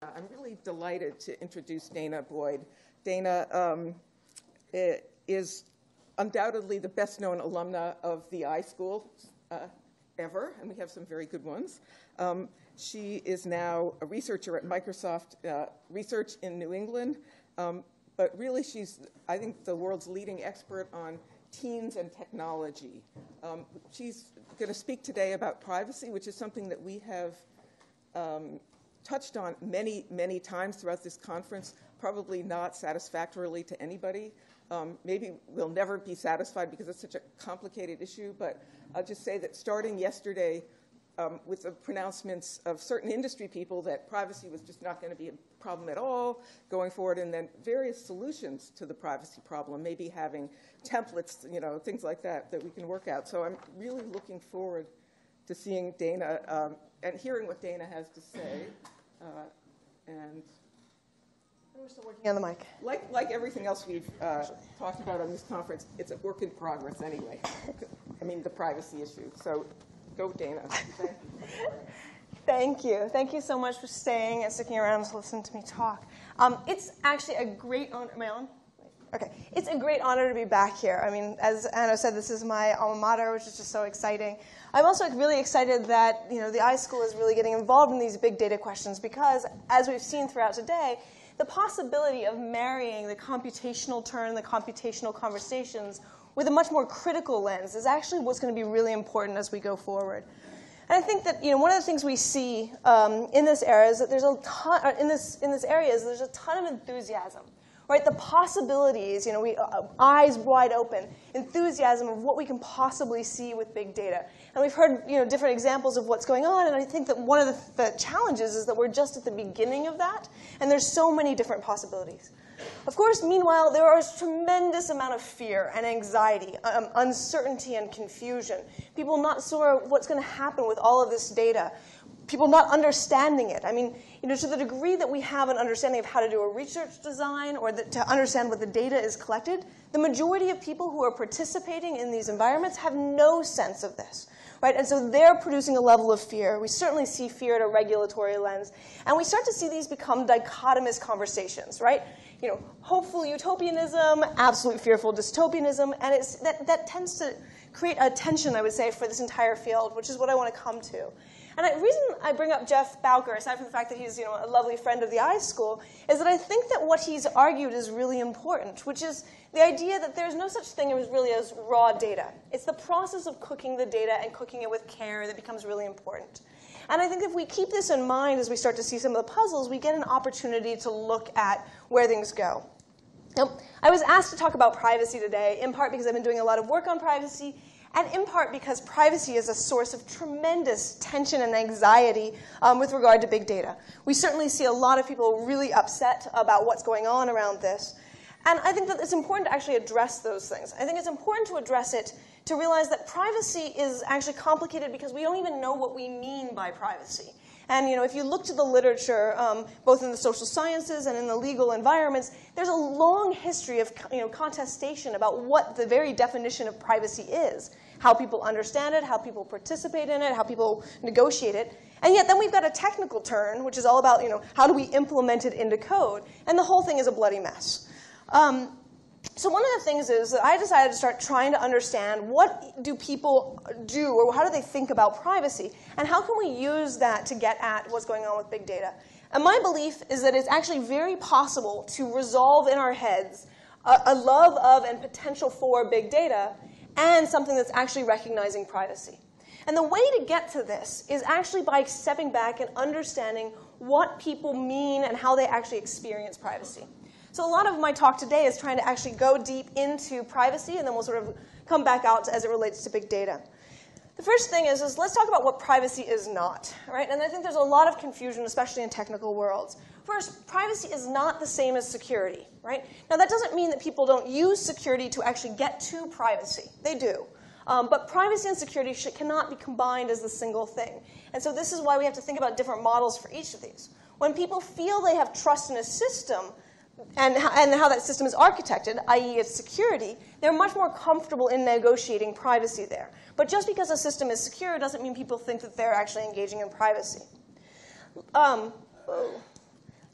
I'm really delighted to introduce Danah Boyd. Danah is undoubtedly the best-known alumna of the iSchool ever, and we have some very good ones. She is now a researcher at Microsoft Research in New England, but really she's, I think, the world's leading expert on teens and technology. She's going to speak today about privacy, which is something that we have touched on many, many times throughout this conference, probably not satisfactorily to anybody. Maybe we'll never be satisfied because it's such a complicated issue, but I'll just say that starting yesterday with the pronouncements of certain industry people that privacy was just not going to be a problem at all going forward, and then various solutions to the privacy problem, maybe having templates, things like that we can work out. So I'm really looking forward to seeing Danah and hearing what Danah has to say. And we're still working on the mic. Like everything else we've talked about on this conference, it's a work in progress anyway. I mean, the privacy issue. So go, Danah. Thank you. Thank you so much for staying and sticking around to listen to me talk. It's actually a great honor. Am I on? Okay. It's a great honor to be back here. I mean, as Anna said, this is my alma mater, which is just so exciting. I'm also really excited that the iSchool is really getting involved in these big data questions because, as we've seen throughout today, the possibility of marrying the computational turn, the computational conversations, with a much more critical lens is actually what's going to be really important as we go forward. And I think that one of the things we see in this era is that there's a ton in this area is there's a ton of enthusiasm. Right, the possibilities, eyes wide open, enthusiasm of what we can possibly see with big data. And we've heard, different examples of what's going on, and I think that one of the challenges is that we're just at the beginning of that, and there's so many different possibilities. Of course, meanwhile, there is a tremendous amount of fear and anxiety, uncertainty and confusion. People not sure what's going to happen with all of this data. People not understanding it. I mean, to the degree that we have an understanding of how to do a research design or to understand what the data is collected, the majority of people who are participating in these environments have no sense of this. Right? And so they're producing a level of fear. We certainly see fear at a regulatory lens. And we start to see these become dichotomous conversations, right? Hopeful utopianism, absolute fearful dystopianism, and that tends to create a tension, I would say, for this entire field, which is what I want to come to. And the reason I bring up Jeff Bowker, aside from the fact that he's a lovely friend of the iSchool, is that I think that what he's argued is really important, which is the idea that there's no such thing as raw data. It's the process of cooking the data and cooking it with care that becomes really important. And I think if we keep this in mind as we start to see some of the puzzles, we get an opportunity to look at where things go. Now, I was asked to talk about privacy today, in part because I've been doing a lot of work on privacy, and in part because privacy is a source of tremendous tension and anxiety with regard to big data. We certainly see a lot of people really upset about what's going on around this. And I think that it's important to actually address those things. I think it's important to address it to realize that privacy is actually complicated because we don't even know what we mean by privacy. And if you look to the literature, both in the social sciences and in the legal environments, there's a long history of contestation about what the very definition of privacy is, how people understand it, how people participate in it, how people negotiate it. And yet then we've got a technical turn, which is all about how do we implement it into code, and the whole thing is a bloody mess. So one of the things is that I decided to start trying to understand what do people do, or how do they think about privacy, and how can we use that to get at what's going on with big data. And my belief is that it's actually very possible to resolve in our heads a love of and potential for big data and something that's actually recognizing privacy. And the way to get to this is actually by stepping back and understanding what people mean and how they actually experience privacy. So a lot of my talk today is trying to actually go deep into privacy, and then we'll sort of come back out as it relates to big data. The first thing is let's talk about what privacy is not, right? And I think there's a lot of confusion, especially in technical worlds. First, privacy is not the same as security, right? Now, that doesn't mean that people don't use security to actually get to privacy. They do. But privacy and security cannot be combined as the single thing. And so this is why we have to think about different models for each of these. When people feel they have trust in a system, and how that system is architected, i.e. its security, they're much more comfortable in negotiating privacy there. But just because a system is secure doesn't mean people think that they're actually engaging in privacy.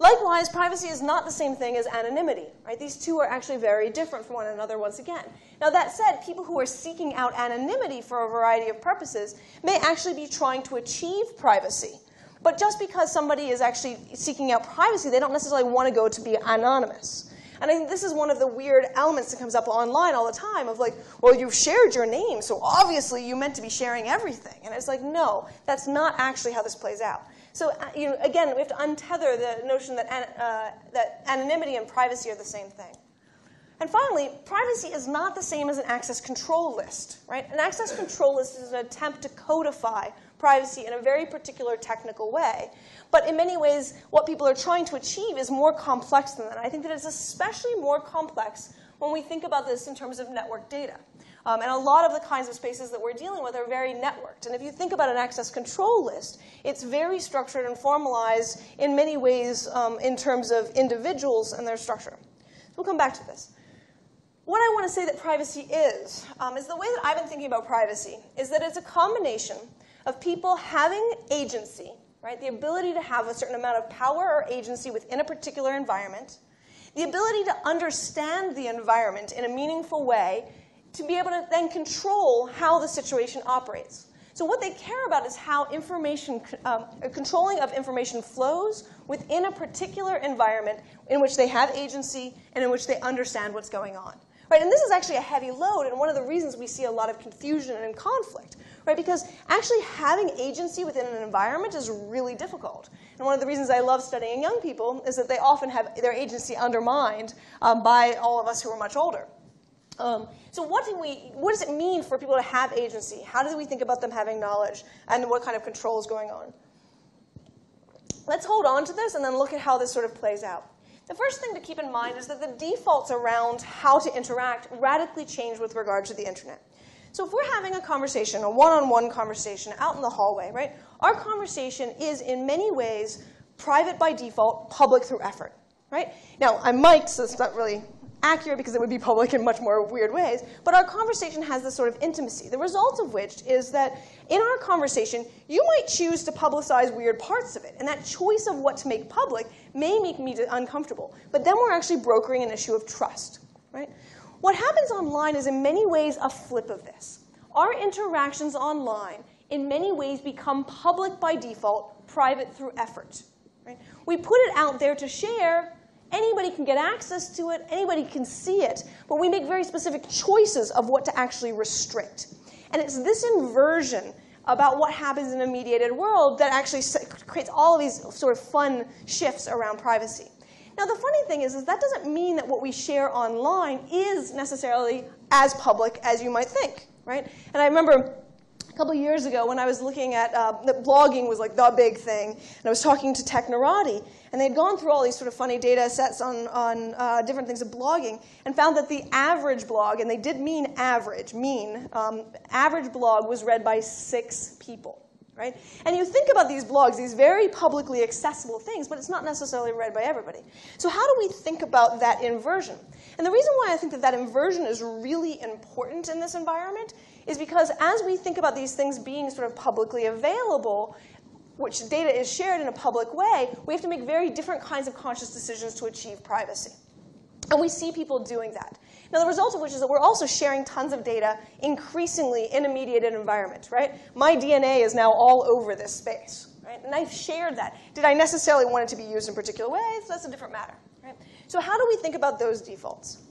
Likewise, privacy is not the same thing as anonymity, right? These two are actually very different from one another once again. Now that said, people who are seeking out anonymity for a variety of purposes may actually be trying to achieve privacy. But just because somebody is actually seeking out privacy, they don't necessarily want to go to be anonymous. And I think this is one of the weird elements that comes up online all the time of like, well, you've shared your name, so obviously you meant to be sharing everything. And it's like, no, that's not actually how this plays out. So again, we have to untether the notion that anonymity and privacy are the same thing. And finally, privacy is not the same as an access control list, right? An access control list is an attempt to codify privacy in a very particular technical way. But in many ways, what people are trying to achieve is more complex than that. I think that it's especially more complex when we think about this in terms of network data. And a lot of the kinds of spaces that we're dealing with are very networked. And if you think about an access control list, it's very structured and formalized in many ways in terms of individuals and their structure. So we'll come back to this. What I want to say that privacy is the way that I've been thinking about privacy is that it's a combination of people having agency, right? The ability to have a certain amount of power or agency within a particular environment, the ability to understand the environment in a meaningful way, to be able to then control how the situation operates. So what they care about is how information, controlling of information flows within a particular environment in which they have agency and in which they understand what's going on. Right? And this is actually a heavy load, and one of the reasons we see a lot of confusion and conflict. Right? Because actually having agency within an environment is really difficult. And one of the reasons I love studying young people is that they often have their agency undermined by all of us who are much older. So what does it mean for people to have agency? How do we think about them having knowledge? And what kind of control is going on? Let's hold on to this and then look at how this sort of plays out. The first thing to keep in mind is that the defaults around how to interact radically change with regard to the internet. So if we're having a conversation, a one-on-one conversation out in the hallway, right, our conversation is in many ways private by default, public through effort. Right? Now, I'm mic'd, so it's not really accurate because it would be public in much more weird ways, but our conversation has this sort of intimacy, the result of which is that in our conversation, you might choose to publicize weird parts of it, and that choice of what to make public may make me uncomfortable, but then we're actually brokering an issue of trust. Right? What happens online is in many ways a flip of this. Our interactions online in many ways become public by default, private through effort. Right? We put it out there to share. Anybody can get access to it. Anybody can see it. But we make very specific choices of what to actually restrict. And it's this inversion about what happens in a mediated world that actually creates all of these sort of fun shifts around privacy. Now, the funny thing is that doesn't mean that what we share online is necessarily as public as you might think. Right? And I remember a couple of years ago when I was looking at that blogging was like the big thing, and I was talking to Technorati, and they'd gone through all these sort of funny data sets on different things of blogging, and found that the average blog, and they did mean average, average blog was read by 6 people. Right? And you think about these blogs, these very publicly accessible things, but it's not necessarily read by everybody. So how do we think about that inversion? And the reason why I think that that inversion is really important in this environment is because as we think about these things being sort of publicly available, which data is shared in a public way, we have to make very different kinds of conscious decisions to achieve privacy. And we see people doing that. Now, the result of which is that we're also sharing tons of data increasingly in a mediated environment, right? My DNA is now all over this space, right? And I've shared that. Did I necessarily want it to be used in particular ways? That's a different matter, right? So how do we think about those defaults?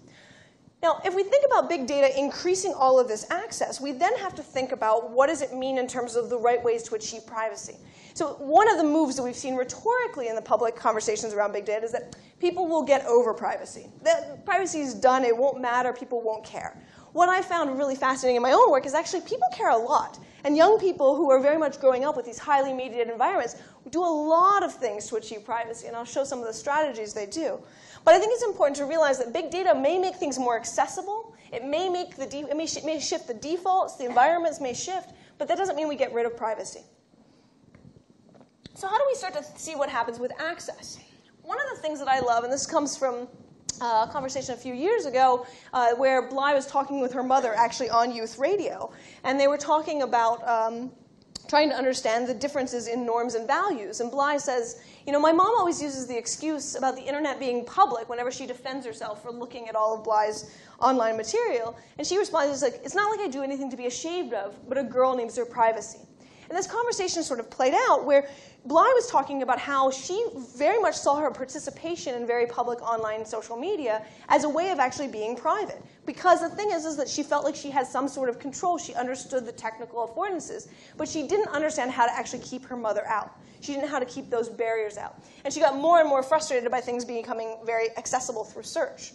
Now, if we think about big data increasing all of this access, we then have to think about what does it mean in terms of the right ways to achieve privacy. So one of the moves that we've seen rhetorically in the public conversations around big data is that people will get over privacy. That privacy is done, it won't matter, people won't care. What I found really fascinating in my own work is actually people care a lot. And young people who are very much growing up with these highly mediated environments do a lot of things to achieve privacy, and I'll show some of the strategies they do. But I think it's important to realize that big data may make things more accessible. It may make it may shift the defaults. The environments may shift, but that doesn't mean we get rid of privacy. So how do we start to see what happens with access? One of the things that I love, and this comes from a conversation a few years ago where Bly was talking with her mother actually on youth radio, and they were talking about trying to understand the differences in norms and values. And Bly says, my mom always uses the excuse about the internet being public whenever she defends herself for looking at all of Bly's online material. And she responds, it's not like I do anything to be ashamed of, but a girl needs her privacy. And this conversation sort of played out where Bly was talking about how she very much saw her participation in very public online social media as a way of actually being private. Because the thing is that she felt like she had some sort of control. She understood the technical affordances, but she didn't understand how to actually keep her mother out. She didn't know how to keep those barriers out. And she got more and more frustrated by things becoming very accessible through search.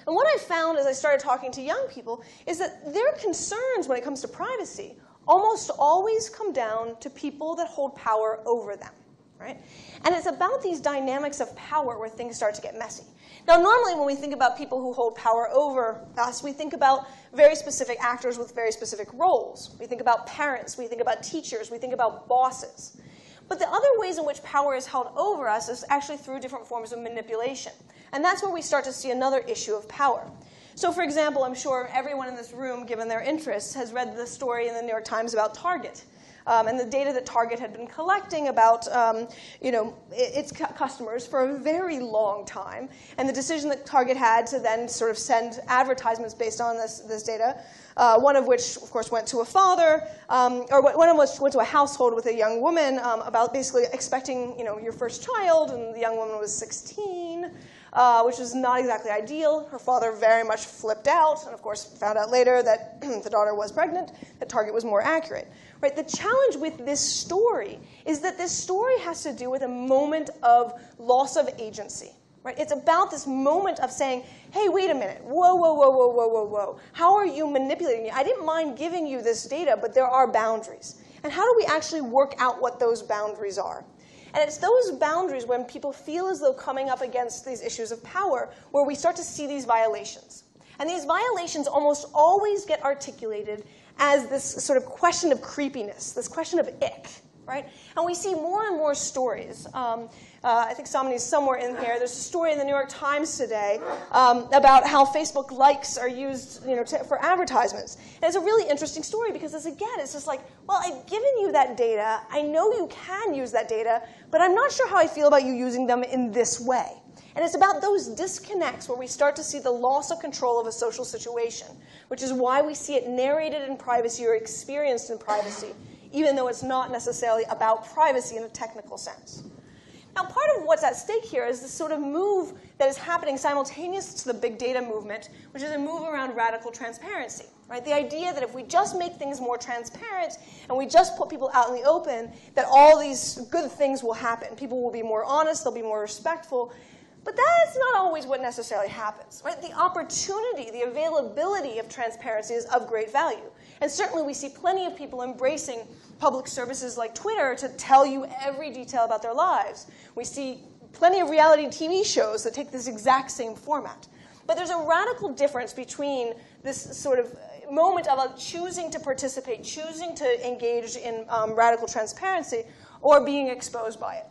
And what I found as I started talking to young people is that their concerns when it comes to privacy almost always come down to people that hold power over them, right? And it's about these dynamics of power where things start to get messy. Now, normally when we think about people who hold power over us, we think about very specific actors with very specific roles. We think about parents, we think about teachers, we think about bosses. But the other ways in which power is held over us is actually through different forms of manipulation. And that's where we start to see another issue of power. So, for example, I'm sure everyone in this room, given their interests, has read the story in the New York Times about Target and the data that Target had been collecting about its customers for a very long time, and the decision that Target had to then sort of send advertisements based on this data, one of which, of course, went to a father, or one of which went to a household with a young woman about basically expecting your first child, and the young woman was 16. Which was not exactly ideal. Her father very much flipped out, and of course found out later that the daughter was pregnant, that Target was more accurate. Right? The challenge with this story is that this story has to do with a moment of loss of agency. Right? It's about this moment of saying, hey, wait a minute, whoa, whoa, whoa, whoa, whoa, whoa, whoa. How are you manipulating me? I didn't mind giving you this data, but there are boundaries. And how do we actually work out what those boundaries are? And it's those boundaries when people feel as though coming up against these issues of power where we start to see these violations. And these violations almost always get articulated as this sort of question of creepiness, this question of ick, right? And we see more and more stories. I think somebody's somewhere in here. There's a story in the New York Times today about how Facebook likes are used for advertisements. And it's a really interesting story because, it's just like, well, I've given you that data. I know you can use that data, but I'm not sure how I feel about you using them in this way. And it's about those disconnects where we start to see the loss of control of a social situation, which is why we see it narrated in privacy or experienced in privacy, even though it's not necessarily about privacy in a technical sense. Now, part of what's at stake here is this sort of move that is happening simultaneous to the big data movement, which is a move around radical transparency. Right? The idea that if we just make things more transparent and we just put people out in the open, that all these good things will happen. People will be more honest, they'll be more respectful. But that's not always what necessarily happens. Right? The opportunity, the availability of transparency is of great value. And certainly we see plenty of people embracing public services like Twitter to tell you every detail about their lives. We see plenty of reality TV shows that take this exact same format. But there's a radical difference between this sort of moment of choosing to participate, choosing to engage in radical transparency, or being exposed by it.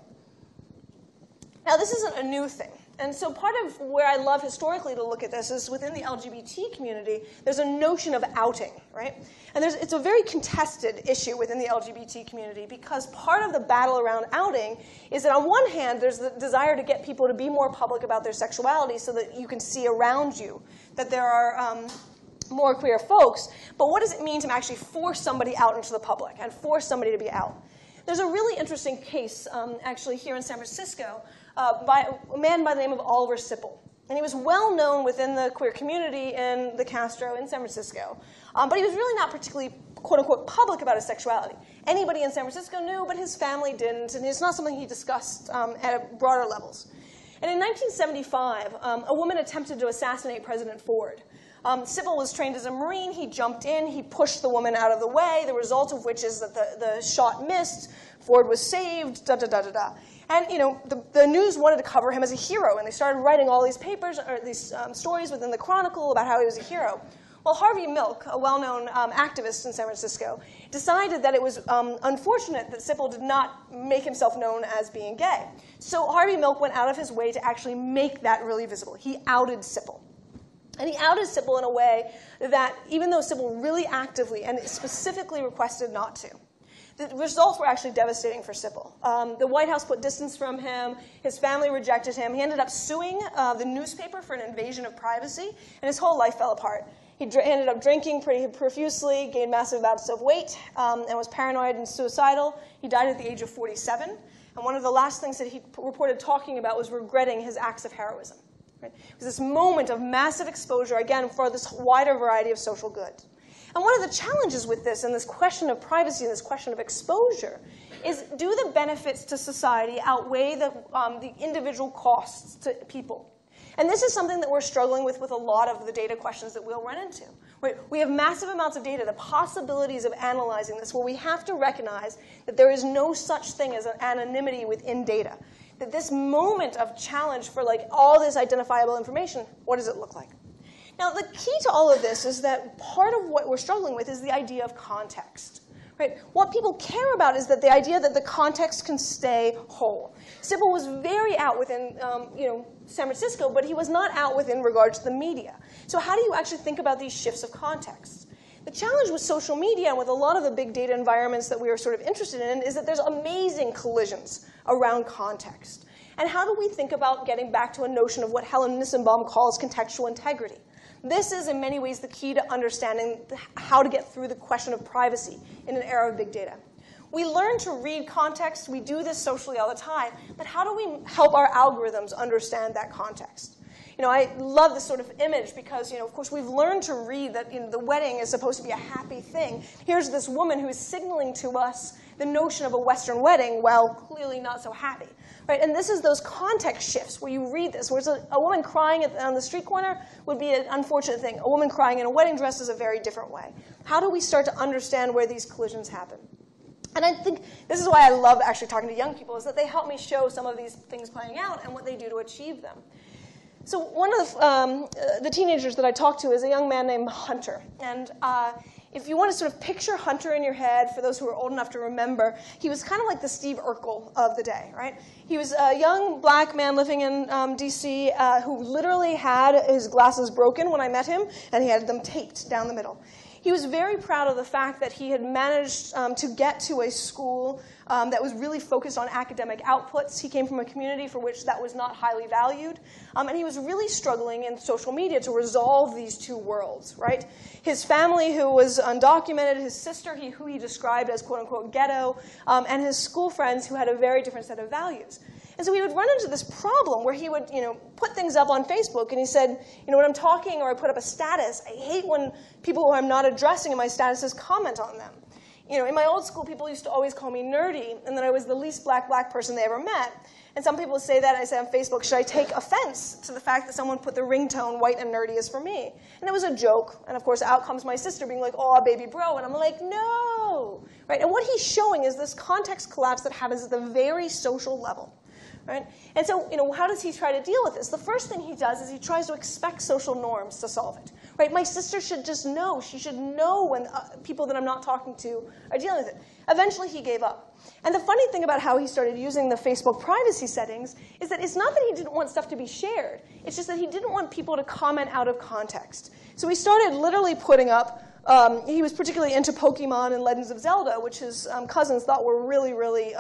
Now, this isn't a new thing. And so part of where I love historically to look at this is within the LGBT community, there's a notion of outing, right? And it's a very contested issue within the LGBT community because part of the battle around outing is that on one hand, there's the desire to get people to be more public about their sexuality so that you can see around you that there are more queer folks. But what does it mean to actually force somebody out into the public and force somebody to be out? There's a really interesting case actually here in San Francisco by a man by the name of Oliver Sipple. And he was well known within the queer community in the Castro in San Francisco. But he was really not particularly, quote unquote, public about his sexuality. Anybody in San Francisco knew, but his family didn't. And it's not something he discussed at broader levels. And in 1975, a woman attempted to assassinate President Ford. Sipple was trained as a Marine. He jumped in. He pushed the woman out of the way, the result of which is that the shot missed. Ford was saved, da-da-da-da-da. And the news wanted to cover him as a hero, and they started writing all these papers, or these stories within the Chronicle about how he was a hero. Well, Harvey Milk, a well-known activist in San Francisco, decided that it was unfortunate that Sipple did not make himself known as being gay. So Harvey Milk went out of his way to actually make that really visible. He outed Sipple. And he outed Sipple in a way that, even though Sipple really actively and specifically requested not to, The results were actually devastating for Sipple. The White House put distance from him. His family rejected him. He ended up suing the newspaper for an invasion of privacy, and his whole life fell apart. He ended up drinking pretty profusely, gained massive amounts of weight, and was paranoid and suicidal. He died at the age of 47. And one of the last things that he reported talking about was regretting his acts of heroism. Right? It was this moment of massive exposure, again, for this wider variety of social goods. And one of the challenges with this and this question of privacy and this question of exposure is, do the benefits to society outweigh the individual costs to people? And this is something that we're struggling with a lot of the data questions that we'll run into. Right? We have massive amounts of data, the possibilities of analyzing this, where we have to recognize that there is no such thing as an anonymity within data. That this moment of challenge for like all this identifiable information, what does it look like? Now, the key to all of this is that part of what we're struggling with is the idea of context. Right? What people care about is that the idea that the context can stay whole. Sipple was very out within San Francisco, but he was not out within regards to the media. So how do you actually think about these shifts of context? The challenge with social media and with a lot of the big data environments that we are sort of interested in is that there's amazing collisions around context. And how do we think about getting back to a notion of what Helen Nissenbaum calls contextual integrity? This is, in many ways, the key to understanding how to get through the question of privacy in an era of big data. We learn to read context. We do this socially all the time. But how do we help our algorithms understand that context? I love this sort of image because, of course, we've learned to read that the wedding is supposed to be a happy thing. Here's this woman who is signaling to us the notion of a Western wedding, well, clearly not so happy. Right? And this is those context shifts where you read this. Whereas a woman crying on the street corner would be an unfortunate thing. A woman crying in a wedding dress is a very different way. How do we start to understand where these collisions happen? And I think this is why I love actually talking to young people, is that they help me show some of these things playing out and what they do to achieve them. So one of the teenagers that I talked to is a young man named Hunter. And if you want to sort of picture Hunter in your head, for those who are old enough to remember, he was kind of like the Steve Urkel of the day, right? He was a young black man living in D.C. Who literally had his glasses broken when I met him, and he had them taped down the middle. He was very proud of the fact that he had managed to get to a school that was really focused on academic outputs. He came from a community for which that was not highly valued. And he was really struggling in social media to resolve these two worlds, right? His family, who was undocumented, his sister, who he described as quote-unquote ghetto, and his school friends who had a very different set of values. And so he would run into this problem where he would, put things up on Facebook, and he said, when I'm talking or I put up a status, I hate when people who I'm not addressing in my statuses comment on them. In my old school, people used to always call me nerdy, and that I was the least black person they ever met. And some people would say that, I say on Facebook, should I take offense to the fact that someone put the ringtone, white and nerdy is for me? And it was a joke. And of course, out comes my sister being like, oh, baby bro. And I'm like, no. Right? And what he's showing is this context collapse that happens at the very social level. Right? And so, how does he try to deal with this? The first thing he does is he tries to expect social norms to solve it. Right? My sister should just know. She should know when people that I'm not talking to are dealing with it. Eventually, he gave up. And the funny thing about how he started using the Facebook privacy settings is that it's not that he didn't want stuff to be shared. It's just that he didn't want people to comment out of context. So he started literally putting up, he was particularly into Pokemon and Legends of Zelda, which his cousins thought were really, really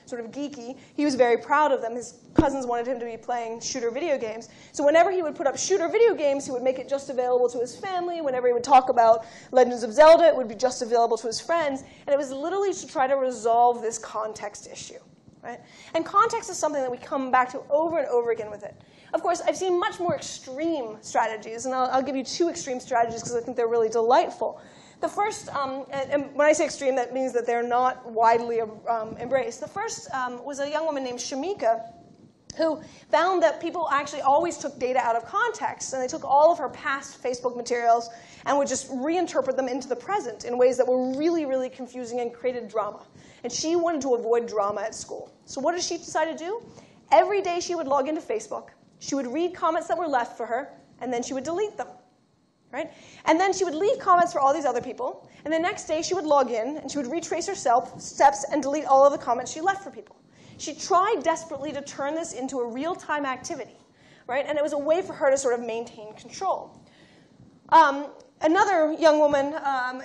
sort of geeky. He was very proud of them. His cousins wanted him to be playing shooter video games. So whenever he would put up shooter video games, he would make it just available to his family. Whenever he would talk about Legends of Zelda, it would be just available to his friends. And it was literally to try to resolve this context issue. Right? And context is something that we come back to over and over again with it. Of course, I've seen much more extreme strategies, and I'll give you two extreme strategies because I think they're really delightful. The first, and when I say extreme, that means that they're not widely embraced. The first was a young woman named Shamika, who found that people actually always took data out of context, and they took all of her past Facebook materials and would just reinterpret them into the present in ways that were really, really confusing and created drama. And she wanted to avoid drama at school. So what did she decide to do? Every day she would log into Facebook. She would read comments that were left for her, and then she would delete them. Right? And then she would leave comments for all these other people, and the next day she would log in, and she would retrace her steps and delete all of the comments she left for people. She tried desperately to turn this into a real-time activity, right? And it was a way for her to sort of maintain control. Another young woman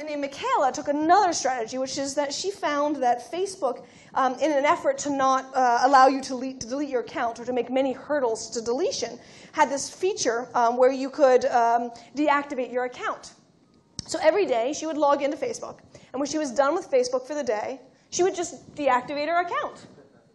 named Michaela took another strategy, which is that she found that Facebook, in an effort to not allow you to delete your account or to make many hurdles to deletion, had this feature where you could deactivate your account. So every day she would log into Facebook, and when she was done with Facebook for the day, she would just deactivate her account.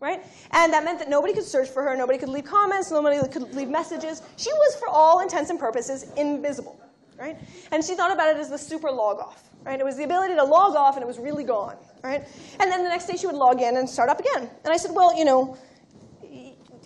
Right? And that meant that nobody could search for her, nobody could leave comments, nobody could leave messages. She was, for all intents and purposes, invisible. Right? And she thought about it as the super log off. Right? It was the ability to log off, and it was really gone. Right? And then the next day she would log in and start up again. And I said, well, you know,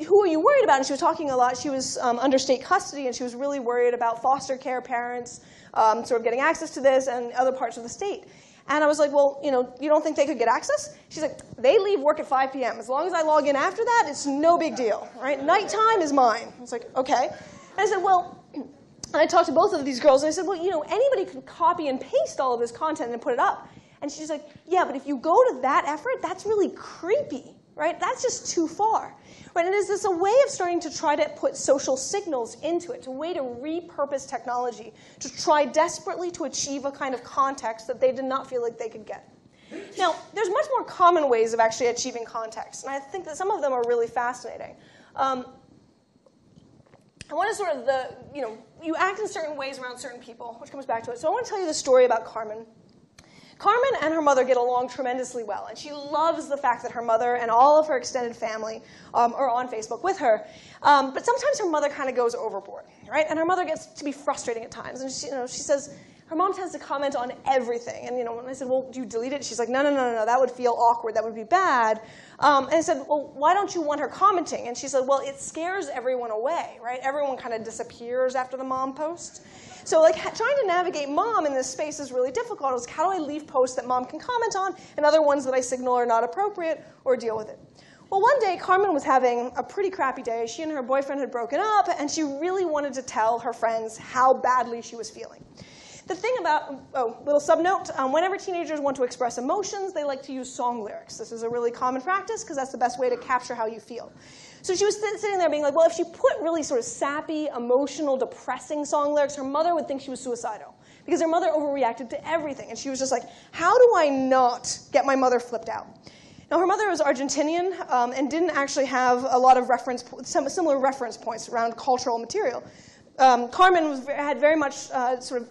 who are you worried about? And she was talking a lot. She was under state custody, and she was really worried about foster care parents sort of getting access to this and other parts of the state. And I was like, well, you know, you don't think they could get access? She's like, they leave work at 5 p.m. As long as I log in after that, it's no big deal. Right? Nighttime is mine. I was like, okay. And I said, well, and I talked to both of these girls, and I said, well, you know, anybody could copy and paste all of this content and put it up. And she's like, yeah, but if you go to that effort, that's really creepy. Right? That's just too far. Right? And is this a way of starting to try to put social signals into it, a way to repurpose technology to try desperately to achieve a kind of context that they did not feel like they could get? Now, there's much more common ways of actually achieving context, and I think that some of them are really fascinating. And one is sort of you act in certain ways around certain people, which comes back to it. So I want to tell you the story about Carmen. Carmen and her mother get along tremendously well, and she loves the fact that her mother and all of her extended family are on Facebook with her. But sometimes her mother kind of goes overboard, right? And her mother gets to be frustrating at times. And she says, her mom tends to comment on everything. And when I said, well, do you delete it? She's like, no, that would feel awkward. That would be bad. And I said, well, why don't you want her commenting? And she said, well, it scares everyone away, right? Everyone kind of disappears after the mom post. So trying to navigate mom in this space is really difficult. It was, how do I leave posts that mom can comment on and other ones that I signal are not appropriate or deal with it? Well, one day, Carmen was having a pretty crappy day. She and her boyfriend had broken up, and she really wanted to tell her friends how badly she was feeling. The thing about, little subnote, whenever teenagers want to express emotions, they like to use song lyrics. This is a really common practice because that's the best way to capture how you feel. So she was sitting there being like, well, if she put really sort of sappy, emotional, depressing song lyrics, her mother would think she was suicidal because her mother overreacted to everything. And she was just like, how do I not get my mother flipped out? Now, her mother was Argentinian and didn't actually have a lot of similar reference points around cultural material. Carmen had very much sort of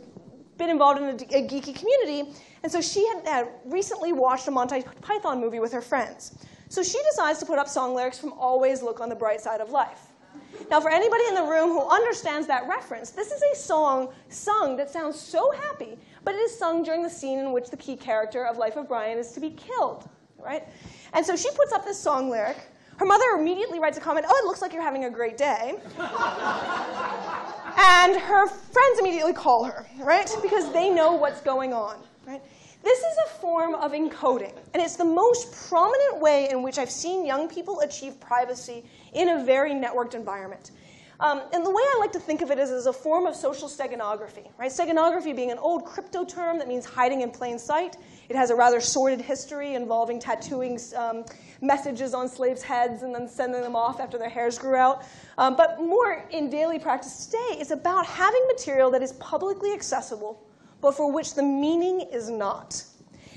been involved in a geeky community, and so she had recently watched a Monty Python movie with her friends. So she decides to put up song lyrics from Always Look on the Bright Side of Life. Now, for anybody in the room who understands that reference, this is a song sung that sounds so happy, but it is sung during the scene in which the key character of Life of Brian is to be killed, right? And so she puts up this song lyric. Her mother immediately writes a comment, oh, it looks like you're having a great day. And her friends immediately call her, right? Because they know what's going on, right? This is a form of encoding, and it's the most prominent way in which I've seen young people achieve privacy in a very networked environment. And the way I like to think of it is as a form of social steganography, right? Steganography being an old crypto term that means hiding in plain sight. It has a rather sordid history involving tattooing messages on slaves' heads and then sending them off after their hairs grew out. But more in daily practice today, it's about having material that is publicly accessible, but for which the meaning is not.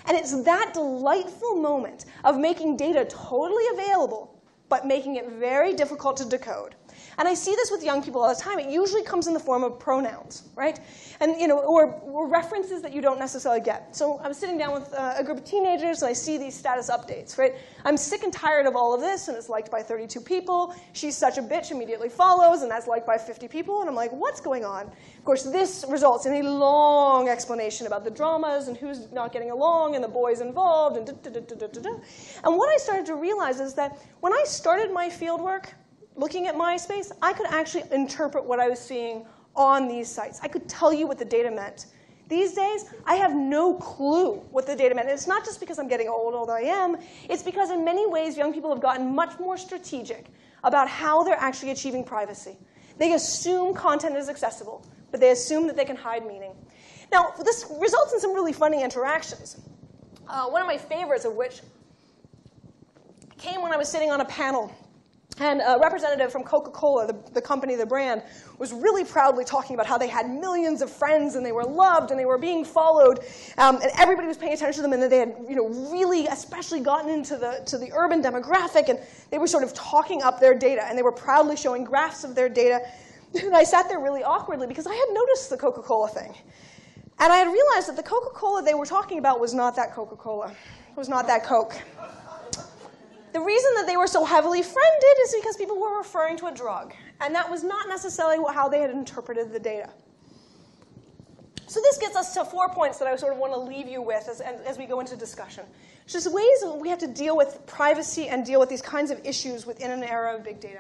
And it's that delightful moment of making data totally available, but making it very difficult to decode. And I see this with young people all the time. It usually comes in the form of pronouns, right? And or references that you don't necessarily get. So I was sitting down with a group of teenagers, and I see these status updates, right? I'm sick and tired of all of this, and it's liked by 32 people. She's such a bitch immediately follows, and that's liked by 50 people. And I'm like, what's going on? Of course, this results in a long explanation about the dramas and who's not getting along and the boys involved and da-da-da-da-da-da. And what I started to realize is that when I started my fieldwork, looking at MySpace, I could actually interpret what I was seeing on these sites. I could tell you what the data meant. These days, I have no clue what the data meant. And it's not just because I'm getting old, although I am. It's because in many ways, young people have gotten much more strategic about how they're actually achieving privacy. They assume content is accessible, but they assume that they can hide meaning. Now, this results in some really funny interactions. One of my favorites of which came when I was sitting on a panel And a representative from Coca-Cola, the company, the brand, was really proudly talking about how they had millions of friends and they were loved and they were being followed, and everybody was paying attention to them, and that they had really especially gotten into the urban demographic, and they were sort of talking up their data, and they were proudly showing graphs of their data. And I sat there really awkwardly because I had noticed the Coca-Cola thing. And I had realized that the Coca-Cola they were talking about was not that Coca-Cola. It was not that Coke. The reason that they were so heavily friended is because people were referring to a drug. And that was not necessarily how they had interpreted the data. So this gets us to 4 points that I sort of want to leave you with as we go into discussion. Just ways that we have to deal with privacy and deal with these kinds of issues within an era of big data.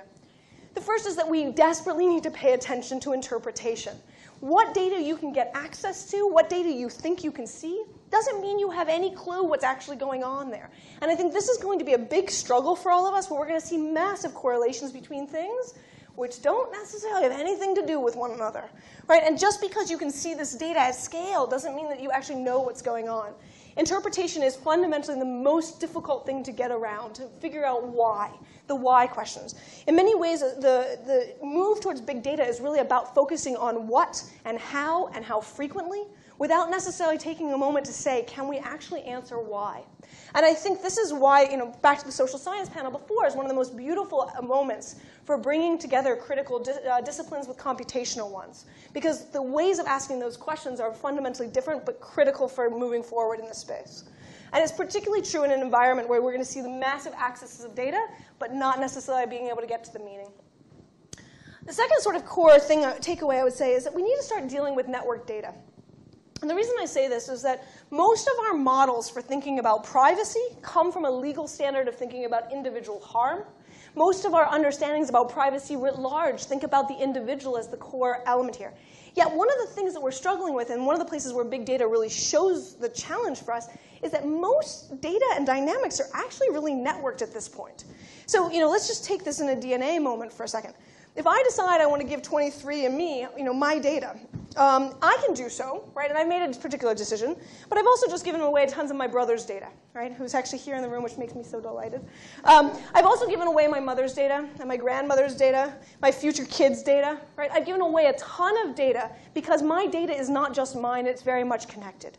The first is that we desperately need to pay attention to interpretation. What data you can get access to, what data you think you can see, doesn't mean you have any clue what's actually going on there. And I think this is going to be a big struggle for all of us, where we're going to see massive correlations between things which don't necessarily have anything to do with one another. Right? And just because you can see this data at scale doesn't mean that you actually know what's going on. Interpretation is fundamentally the most difficult thing to get around, to figure out why, the why questions. In many ways, the move towards big data is really about focusing on what and how frequently, without necessarily taking a moment to say, can we actually answer why? And I think this is why, back to the social science panel before, is one of the most beautiful moments for bringing together critical disciplines with computational ones. Because the ways of asking those questions are fundamentally different, but critical for moving forward in this space. And it's particularly true in an environment where we're going to see the massive accesses of data, but not necessarily being able to get to the meaning. The second sort of core takeaway I would say is that we need to start dealing with network data. And the reason I say this is that most of our models for thinking about privacy come from a legal standard of thinking about individual harm. Most of our understandings about privacy writ large think about the individual as the core element here. Yet one of the things that we're struggling with, and one of the places where big data really shows the challenge for us, is that most data and dynamics are actually really networked at this point. So let's just take this in a DNA moment for a second. If I decide I want to give 23andMe, my data, I can do so, right? And I've made a particular decision, but I've also just given away tons of my brother's data, right? Who's actually here in the room, which makes me so delighted. I've also given away my mother's data and my grandmother's data, my future kids' data, right? I've given away a ton of data because my data is not just mine, it's very much connected.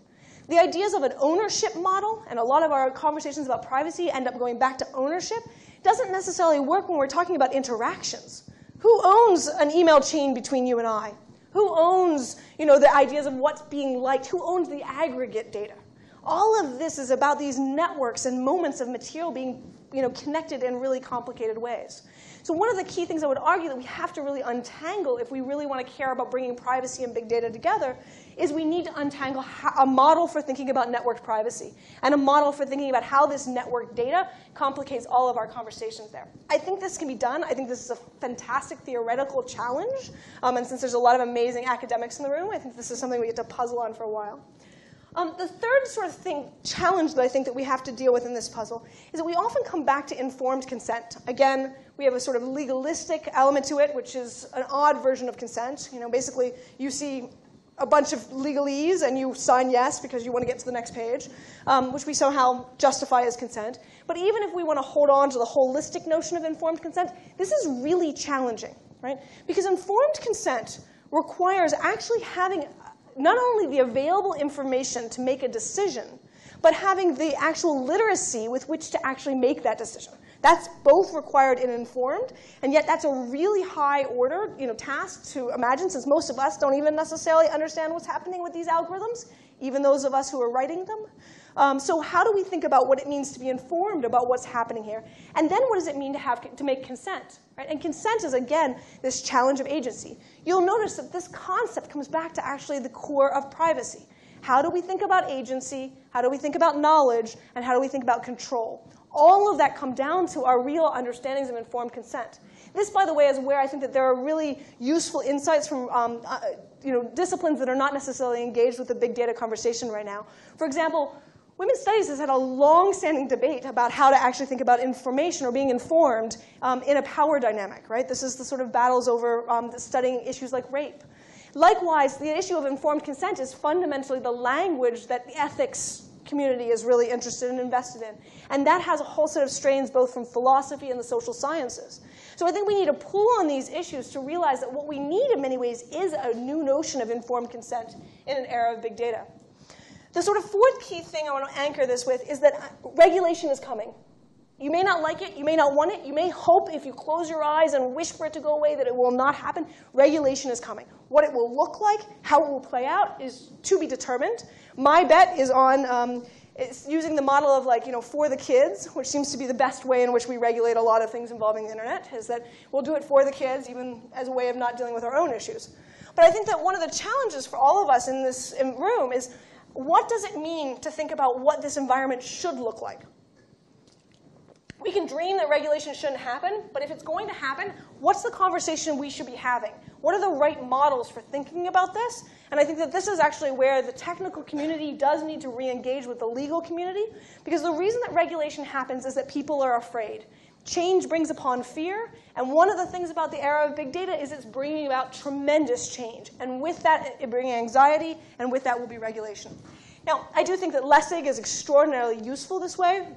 The ideas of an ownership model, and a lot of our conversations about privacy end up going back to ownership, doesn't necessarily work when we're talking about interactions. Who owns an email chain between you and I? Who owns, the ideas of what's being liked? Who owns the aggregate data? All of this is about these networks and moments of material being, connected in really complicated ways. So one of the key things I would argue that we have to really untangle if we really want to care about bringing privacy and big data together is we need to untangle a model for thinking about networked privacy and a model for thinking about how this network data complicates all of our conversations there. I think this can be done. I think this is a fantastic theoretical challenge. And since there's a lot of amazing academics in the room, I think this is something we get to puzzle on for a while. The third sort of challenge that I think that we have to deal with in this puzzle is that we often come back to informed consent. Again, we have a sort of legalistic element to it, which is an odd version of consent. Basically, you see a bunch of legalese and you sign yes because you want to get to the next page, which we somehow justify as consent. But even if we want to hold on to the holistic notion of informed consent, this is really challenging, right? Because informed consent requires actually having not only the available information to make a decision, but having the actual literacy with which to actually make that decision. That's both required in informed, and yet that's a really high order task to imagine, since most of us don't even necessarily understand what's happening with these algorithms, even those of us who are writing them. So how do we think about what it means to be informed about what's happening here? And then what does it mean to make consent? Right? And consent is, again, this challenge of agency. You'll notice that this concept comes back to actually the core of privacy. How do we think about agency? How do we think about knowledge? And how do we think about control? All of that come down to our real understandings of informed consent. This, by the way, is where I think that there are really useful insights from disciplines that are not necessarily engaged with the big data conversation right now. For example, women's studies has had a long-standing debate about how to actually think about information or being informed in a power dynamic. Right? This is the sort of battles over studying issues like rape. Likewise, the issue of informed consent is fundamentally the language that the ethics community is really interested and invested in. And that has a whole set of strains both from philosophy and the social sciences. So I think we need to pull on these issues to realize that what we need in many ways is a new notion of informed consent in an era of big data. The sort of fourth key thing I want to anchor this with is that regulation is coming. You may not like it. You may not want it. You may hope if you close your eyes and wish for it to go away that it will not happen. Regulation is coming. What it will look like, how it will play out is to be determined. My bet is on it's using the model of for the kids, which seems to be the best way in which we regulate a lot of things involving the internet, is that we'll do it for the kids even as a way of not dealing with our own issues. But I think that one of the challenges for all of us in this room is what does it mean to think about what this environment should look like? We can dream that regulation shouldn't happen, but if it's going to happen, what's the conversation we should be having? What are the right models for thinking about this? And I think that this is actually where the technical community does need to re-engage with the legal community, because the reason that regulation happens is that people are afraid. Change brings upon fear, and one of the things about the era of big data is it's bringing about tremendous change. And with that, it brings anxiety, and with that will be regulation. Now, I do think that Lessig is extraordinarily useful this way.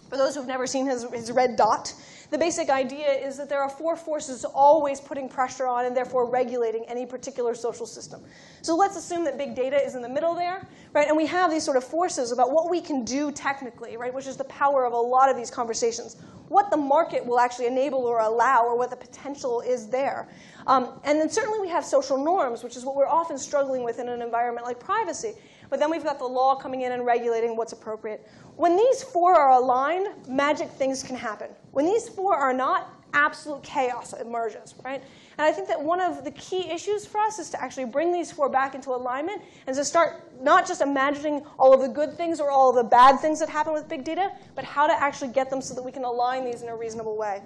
For those who have never seen his red dot, the basic idea is that there are four forces always putting pressure on and therefore regulating any particular social system. So let's assume that big data is in the middle there, right? And we have these sort of forces about what we can do technically, right? Which is the power of a lot of these conversations. What the market will actually enable or allow, or what the potential is there. And then certainly we have social norms, which is what we're often struggling with in an environment like privacy. But then we've got the law coming in and regulating what's appropriate. When these four are aligned, magic things can happen. When these four are not, absolute chaos emerges, right? And I think that one of the key issues for us is to actually bring these four back into alignment and to start not just imagining all of the good things or all of the bad things that happen with big data, but how to actually get them so that we can align these in a reasonable way.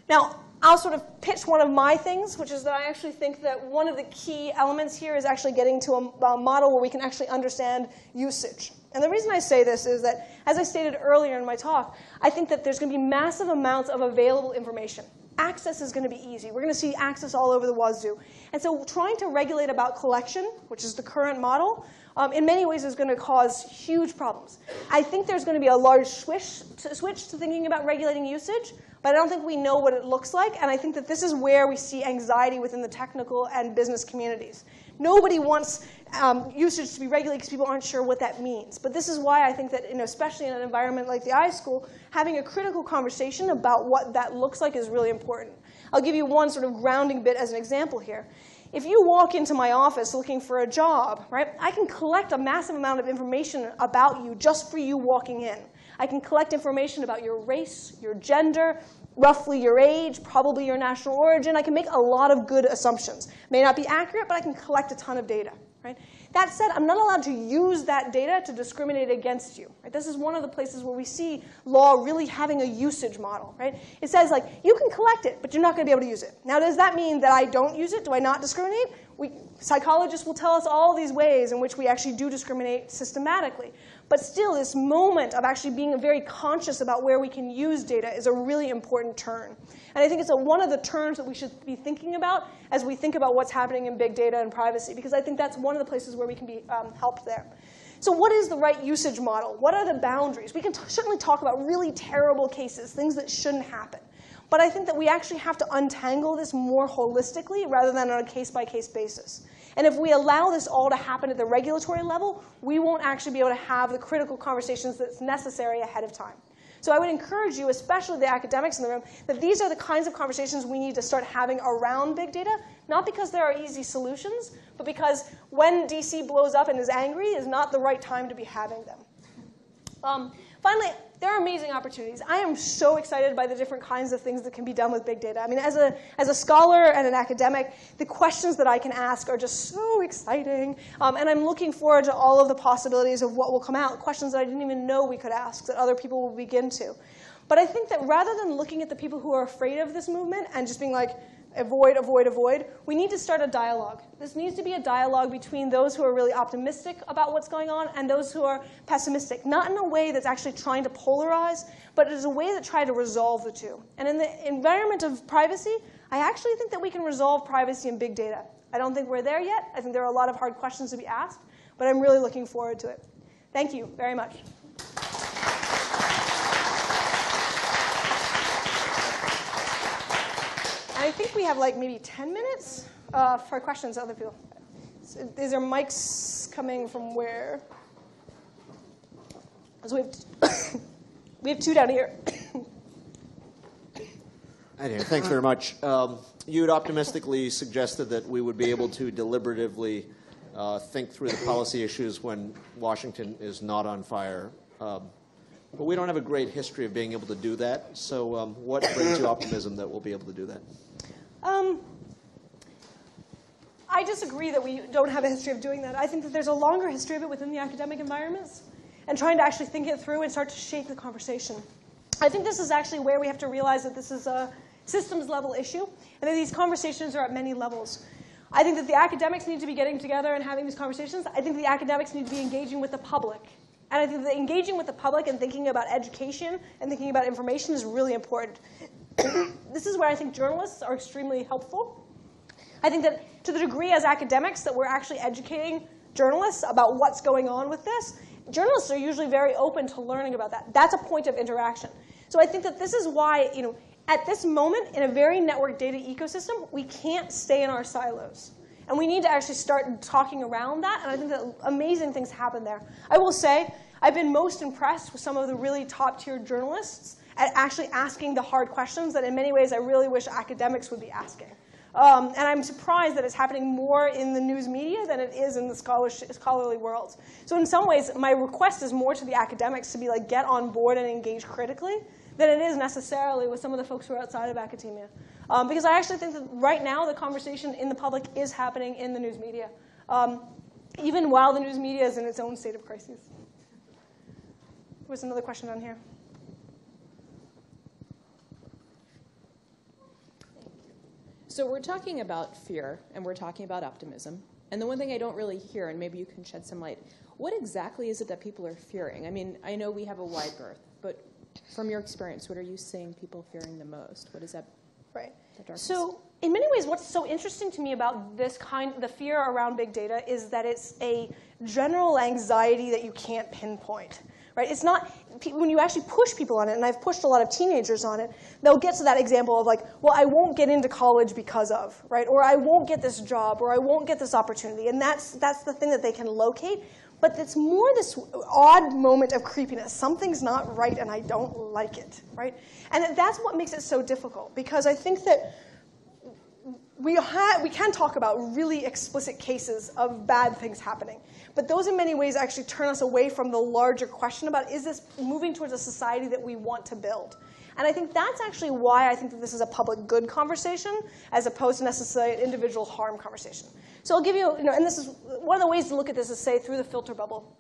Now, I'll sort of pitch one of my things, which is that I actually think that one of the key elements here is actually getting to a model where we can actually understand usage. And the reason I say this is that, as I stated earlier in my talk, I think that there's going to be massive amounts of available information. Access is going to be easy. We're going to see access all over the wazoo. And so trying to regulate about collection, which is the current model, in many ways is going to cause huge problems. I think there's going to be a large switch to thinking about regulating usage, but I don't think we know what it looks like. And I think that this is where we see anxiety within the technical and business communities. Nobody wants usage to be regulated because people aren't sure what that means. But this is why I think that, especially in an environment like the iSchool, having a critical conversation about what that looks like is really important. I'll give you one sort of grounding bit as an example here. If you walk into my office looking for a job, right, I can collect a massive amount of information about you just for you walking in. I can collect information about your race, your gender, roughly your age, probably your national origin. I can make a lot of good assumptions. May not be accurate, but I can collect a ton of data. Right? That said, I'm not allowed to use that data to discriminate against you. Right? This is one of the places where we see law really having a usage model. Right? It says, you can collect it, but you're not going to be able to use it. Now, does that mean that I don't use it? Do I not discriminate? Psychologists will tell us all these ways in which we actually do discriminate systematically. But still, this moment of actually being very conscious about where we can use data is a really important turn. And I think it's one of the turns that we should be thinking about as we think about what's happening in big data and privacy, because I think that's one of the places where we can be helped there. So what is the right usage model? What are the boundaries? We can certainly talk about really terrible cases, things that shouldn't happen. But I think that we actually have to untangle this more holistically rather than on a case-by-case basis. And if we allow this all to happen at the regulatory level, we won't actually be able to have the critical conversations that's necessary ahead of time. So I would encourage you, especially the academics in the room, that these are the kinds of conversations we need to start having around big data, not because there are easy solutions, but because when DC blows up and is angry is not the right time to be having them. Finally, there are amazing opportunities. I am so excited by the different kinds of things that can be done with big data. I mean, as a scholar and an academic, the questions that I can ask are just so exciting. And I'm looking forward to all of the possibilities of what will come out, questions that I didn't even know we could ask, that other people will begin to. But I think that rather than looking at the people who are afraid of this movement and just being like, avoid, avoid, avoid, we need to start a dialogue. This needs to be a dialogue between those who are really optimistic about what's going on and those who are pessimistic, not in a way that's actually trying to polarize, but as a way that tries to resolve the two. And in the environment of privacy, I actually think that we can resolve privacy in big data. I don't think we're there yet. I think there are a lot of hard questions to be asked, but I'm really looking forward to it. Thank you very much. I think we have like maybe 10 minutes for questions to other people. So, is there mics coming from where? So we have two down here. Hi there. Thanks very much. You had optimistically suggested that we would be able to deliberatively think through the policy issues when Washington is not on fire. But we don't have a great history of being able to do that. So what brings you optimism that we'll be able to do that? I disagree that we don't have a history of doing that. I think that there's a longer history of it within the academic environments and trying to actually think it through and start to shape the conversation. I think this is actually where we have to realize that this is a systems level issue and that these conversations are at many levels. I think that the academics need to be getting together and having these conversations. I think the academics need to be engaging with the public. And I think that engaging with the public and thinking about education and thinking about information is really important. This is where I think journalists are extremely helpful. I think that to the degree as academics that we're actually educating journalists about what's going on with this, journalists are usually very open to learning about that. That's a point of interaction. So I think that this is why, at this moment in a very networked data ecosystem, we can't stay in our silos. And we need to actually start talking around that, and I think that amazing things happen there. I will say, I've been most impressed with some of the really top-tier journalists at actually asking the hard questions that in many ways I really wish academics would be asking. And I'm surprised that it's happening more in the news media than it is in the scholarly world. So in some ways, my request is more to the academics to be like, get on board and engage critically than it is necessarily with some of the folks who are outside of academia. Because I actually think that right now the conversation in the public is happening in the news media, even while the news media is in its own state of crisis. There was another question down here. So we're talking about fear, and we're talking about optimism. And the one thing I don't really hear, and maybe you can shed some light, what exactly is it that people are fearing? I mean, I know we have a wide berth, but from your experience, what are you seeing people fearing the most? What is that? Right. That so in many ways, what's so interesting to me about the fear around big data is that it's a general anxiety that you can't pinpoint. Right? It's not, when you actually push people on it, and I've pushed a lot of teenagers on it, they'll get to that example of like, well, I won't get into college because of, right? Or I won't get this job, or I won't get this opportunity. And that's the thing that they can locate. But it's more this odd moment of creepiness. Something's not right, and I don't like it, right? And that's what makes it so difficult, because I think that we can talk about really explicit cases of bad things happening. But those in many ways actually turn us away from the larger question about, is this moving towards a society that we want to build? And I think that's actually why I think that this is a public good conversation as opposed to necessarily an individual harm conversation. So I'll give you, and this is one of the ways to look at this is say through the filter bubble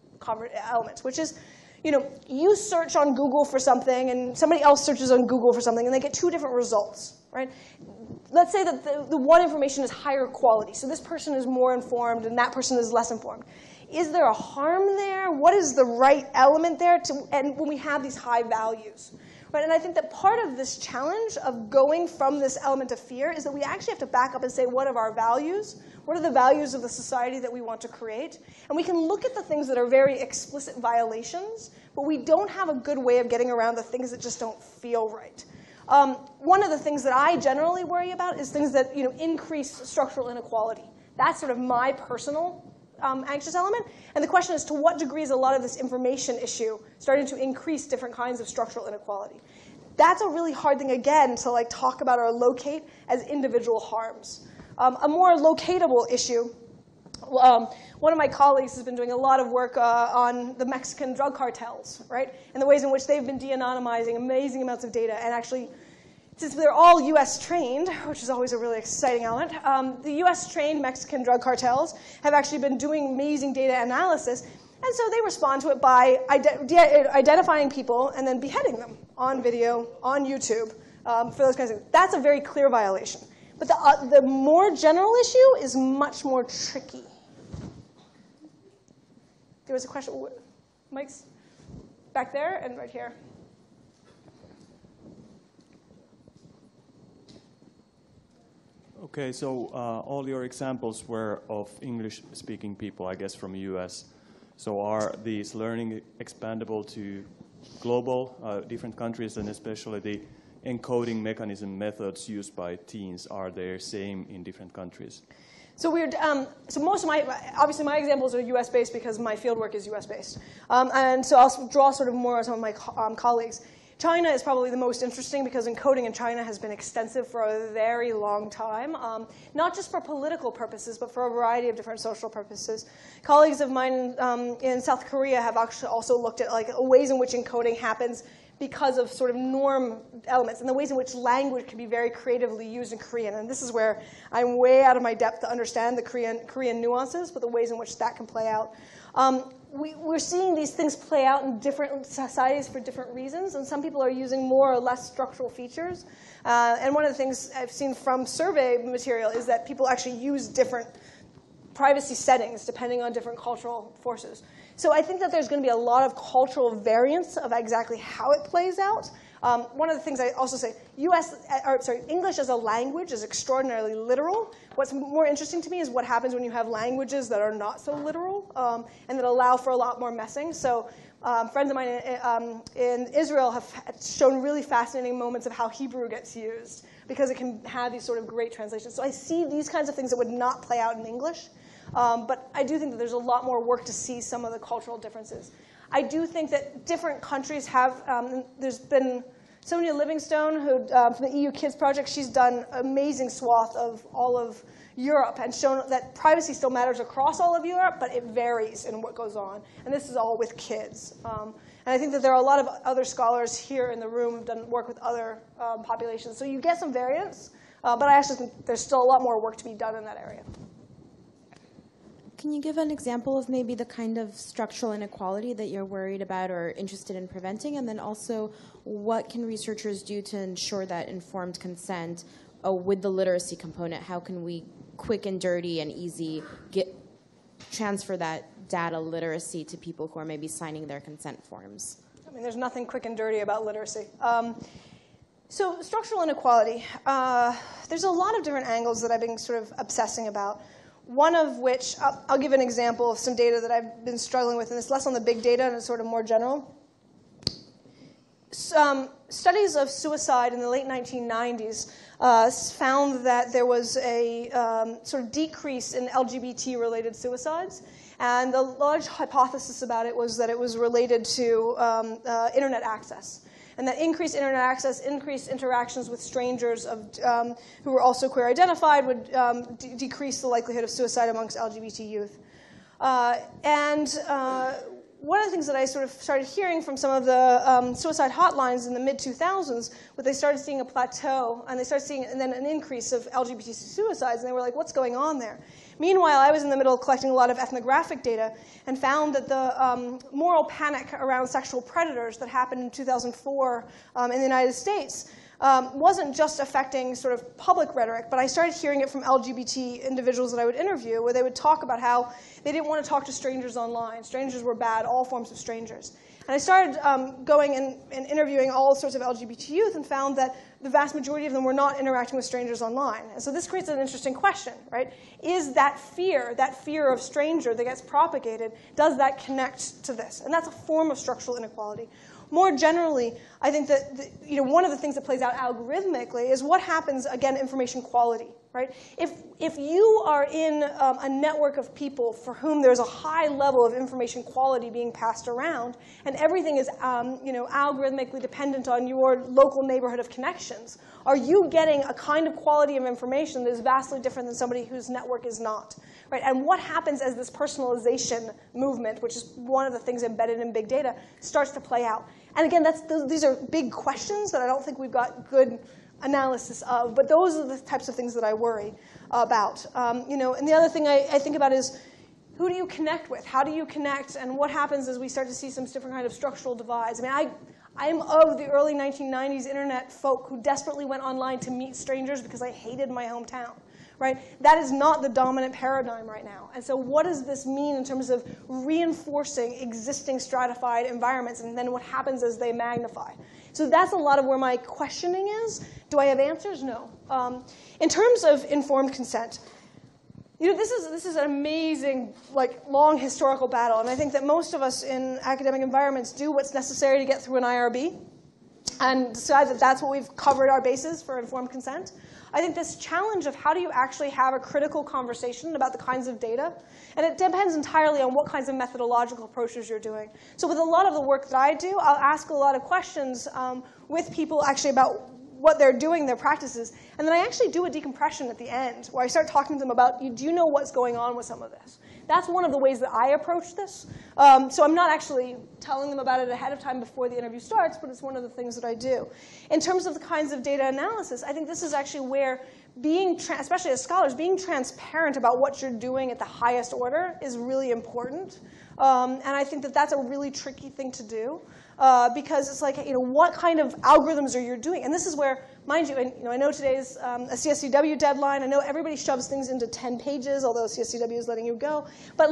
elements, which is, you search on Google for something and somebody else searches on Google for something and they get two different results, right? Let's say that the one information is higher quality. So this person is more informed and that person is less informed. Is there a harm there? What is the right element there? And when we have these high values. Right? And I think that part of this challenge of going from this element of fear is that we actually have to back up and say, what are our values? What are the values of the society that we want to create? And we can look at the things that are very explicit violations, but we don't have a good way of getting around the things that just don't feel right. One of the things that I generally worry about is things that increase structural inequality. That's sort of my personal anxious element. And the question is, to what degree is a lot of this information issue starting to increase different kinds of structural inequality? That's a really hard thing, again, to talk about or locate as individual harms. A more locatable issue, one of my colleagues has been doing a lot of work on the Mexican drug cartels, right? And the ways in which they've been de-anonymizing amazing amounts of data. And actually, since they're all US trained, which is always a really exciting element, the US trained Mexican drug cartels have actually been doing amazing data analysis. And so they respond to it by identifying people and then beheading them on video, on YouTube, for those kinds of things. That's a very clear violation. But the more general issue is much more tricky. There was a question. Mike's back there and right here. Okay, so all your examples were of English-speaking people, I guess, from the US. So are these learning expandable to global, different countries, and especially the encoding mechanism methods used by teens, are they same in different countries? So so most of obviously my examples are US-based because my fieldwork is US-based. And so I'll draw sort of more on some of my colleagues. China is probably the most interesting because encoding in China has been extensive for a very long time, not just for political purposes, but for a variety of different social purposes. Colleagues of mine in South Korea have actually also looked at ways in which encoding happens because of sort of norm elements and the ways in which language can be very creatively used in Korean. And this is where I'm way out of my depth to understand the Korean nuances, but the ways in which that can play out. We're seeing these things play out in different societies for different reasons, and some people are using more or less structural features. And one of the things I've seen from survey material is that people actually use different privacy settings depending on different cultural forces. So I think that there's going to be a lot of cultural variance of exactly how it plays out. One of the things I also say, English as a language is extraordinarily literal. What's more interesting to me is what happens when you have languages that are not so literal and that allow for a lot more messing. So friends of mine in Israel have shown really fascinating moments of how Hebrew gets used because it can have these sort of great translations. So I see these kinds of things that would not play out in English. But I do think that there's a lot more work to see some of the cultural differences. I do think that different countries have, there's been Sonia Livingstone, who from the EU Kids Project, she's done an amazing swath of all of Europe and shown that privacy still matters across all of Europe, but it varies in what goes on. And this is all with kids. And I think that there are a lot of other scholars here in the room who've done work with other populations. So you get some variance, but I actually think there's still a lot more work to be done in that area. Can you give an example of maybe the kind of structural inequality that you're worried about or interested in preventing? And then also, what can researchers do to ensure that informed consent with the literacy component? How can we quick and dirty and easy transfer that data literacy to people who are maybe signing their consent forms? I mean, there's nothing quick and dirty about literacy. So structural inequality, there's a lot of different angles that I've been sort of obsessing about. One of which, I'll give an example of some data that I've been struggling with, and it's less on the big data and it's sort of more general. Studies of suicide in the late 1990s found that there was a sort of decrease in LGBT-related suicides. And the large hypothesis about it was that it was related to internet access. And that increased internet access, increased interactions with strangers who were also queer identified would decrease the likelihood of suicide amongst LGBT youth. One of the things that I sort of started hearing from some of the suicide hotlines in the mid-2000s was they started seeing a plateau, and they started seeing and then an increase of LGBT suicides, and they were like, what's going on there? Meanwhile, I was in the middle of collecting a lot of ethnographic data and found that the moral panic around sexual predators that happened in 2004 in the United States wasn't just affecting sort of public rhetoric, but I started hearing it from LGBT individuals that I would interview, where they would talk about how they didn't want to talk to strangers online. Strangers were bad, all forms of strangers. And I started going and interviewing all sorts of LGBT youth and found that the vast majority of them were not interacting with strangers online. And so this creates an interesting question, right? Is that fear of stranger that gets propagated, does that connect to this? And that's a form of structural inequality. More generally, I think that one of the things that plays out algorithmically is what happens, again, information quality, right? If you are in a network of people for whom there's a high level of information quality being passed around, and everything is algorithmically dependent on your local neighborhood of connections, are you getting a kind of quality of information that is vastly different than somebody whose network is not? Right? And what happens as this personalization movement, which is one of the things embedded in big data, starts to play out? And again, these are big questions that I don't think we've got good analysis of, but those are the types of things that I worry about. And the other thing I think about is, who do you connect with? How do you connect? And what happens as we start to see some different kind of structural divides? I mean, I'm of the early 1990s internet folk who desperately went online to meet strangers because I hated my hometown. Right? That is not the dominant paradigm right now. And so what does this mean in terms of reinforcing existing stratified environments and then what happens as they magnify? So that's a lot of where my questioning is. Do I have answers? No. In terms of informed consent, This is an amazing, long historical battle, and I think that most of us in academic environments do what's necessary to get through an IRB and decide that that's what we've covered our bases for informed consent. I think this challenge of how do you actually have a critical conversation about the kinds of data, and it depends entirely on what kinds of methodological approaches you're doing. So with a lot of the work that I do, I'll ask a lot of questions with people actually about what they're doing, their practices, and then I actually do a decompression at the end where I start talking to them about, do you know what's going on with some of this? That's one of the ways that I approach this. So I'm not actually telling them about it ahead of time before the interview starts, but it's one of the things that I do. In terms of the kinds of data analysis, I think this is actually where especially as scholars, being transparent about what you're doing at the highest order is really important. And I think that that's a really tricky thing to do. Because it's what kind of algorithms are you doing? And this is where, mind you, and I know today's a CSCW deadline. I know everybody shoves things into 10 pages, although CSCW is letting you go. But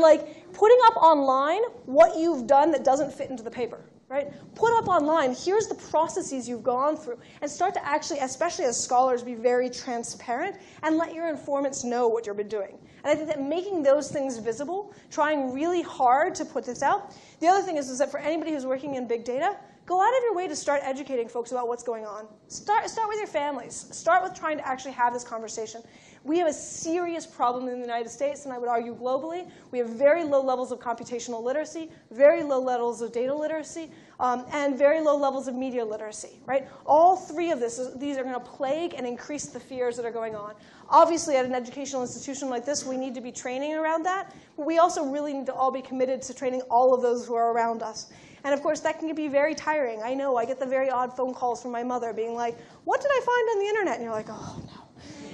putting up online what you've done that doesn't fit into the paper, right? Put up online, here's the processes you've gone through, and start to actually, especially as scholars, be very transparent and let your informants know what you've been doing. And I think that making those things visible, trying really hard to put this out. The other thing is that for anybody who's working in big data, go out of your way to start educating folks about what's going on. Start with your families. Start with trying to actually have this conversation. We have a serious problem in the United States, and I would argue globally. We have very low levels of computational literacy, very low levels of data literacy, and very low levels of media literacy. Right? All three of these are going to plague and increase the fears that are going on. Obviously, at an educational institution like this, we need to be training around that, but we also really need to all be committed to training all of those who are around us. And of course, that can be very tiring. I know, I get the very odd phone calls from my mother being like, what did I find on the internet? And you're like, oh, no.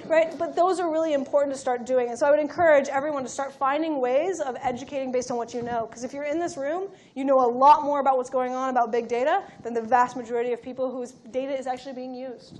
Right? But those are really important to start doing. And so I would encourage everyone to start finding ways of educating based on what you know. Because if you're in this room, you know a lot more about what's going on about big data than the vast majority of people whose data is actually being used.